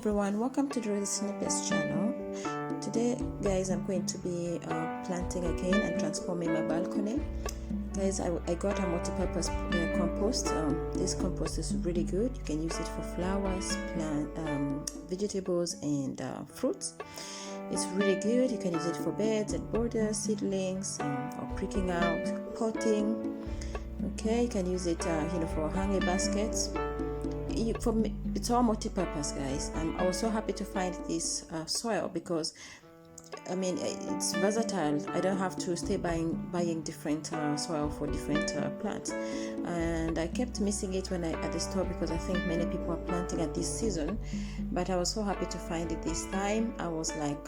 everyone, welcome to the Rosy Snippets channel. Today guys, I'm going to be planting again and transforming my balcony. Guys, I got a multi-purpose compost. This compost is really good. You can use it for flowers, vegetables and fruits. It's really good. You can use it for beds and borders, seedlings, or pricking out, potting. Okay, you can use it for hanging baskets. For me, it's all multi-purpose, guys. I was so happy to find this soil because it's versatile. I don't have to stay buying different soil for different plants, and I kept missing it when at the store because I think many people are planting at this season. But I was so happy to find it this time. I was like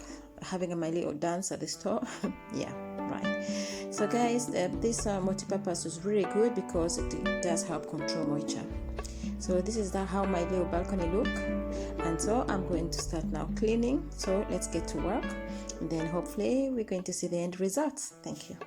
having my little dance at the store. Yeah, right. So guys, this multi-purpose is really good because it does help control moisture. So this is how my little balcony look, and so I'm going to start now cleaning. So let's get to work, and then hopefully we're going to see the end results. Thank you.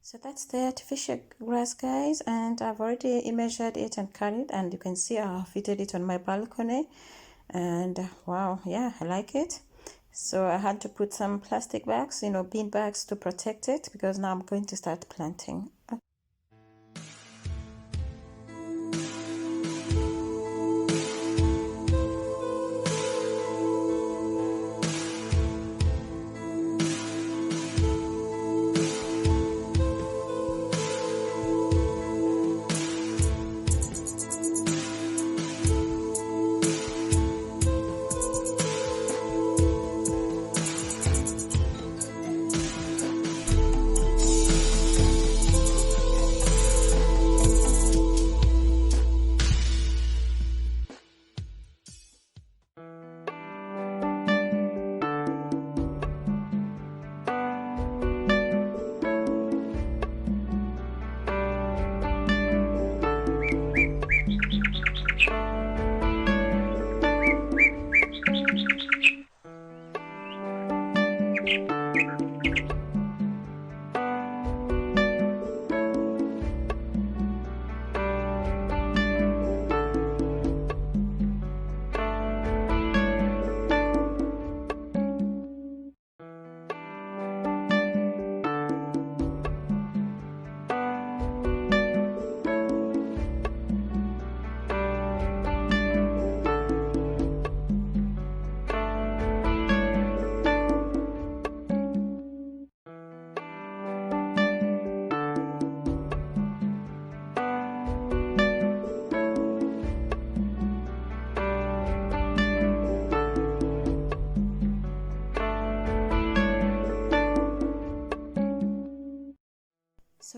So that's the artificial grass, guys, and I've already measured it and cut it, and you can see I have fitted it on my balcony, and wow, yeah, I like it. So I had to put some plastic bags, bean bags, to protect it because now I'm going to start planting.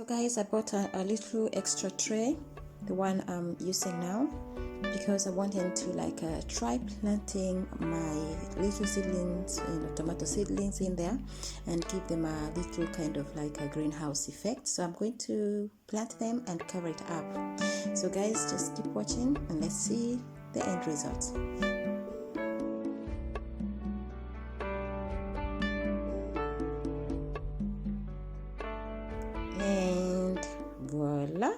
guys, I bought a little extra tray, the one I'm using now, because I wanted to like try planting my little seedlings, tomato seedlings in there and give them a little kind of like a greenhouse effect. So I'm going to plant them and cover it up. So guys, just keep watching and let's see the end result. And voila.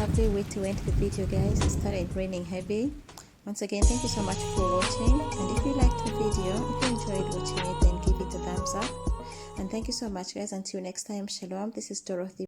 lovely way to end the video, guys. It started raining heavy. Once again, thank you so much for watching, and if you liked the video, if you enjoyed watching it, then give it a thumbs up. And thank you so much, guys. Until next time, shalom. This is Dorothy.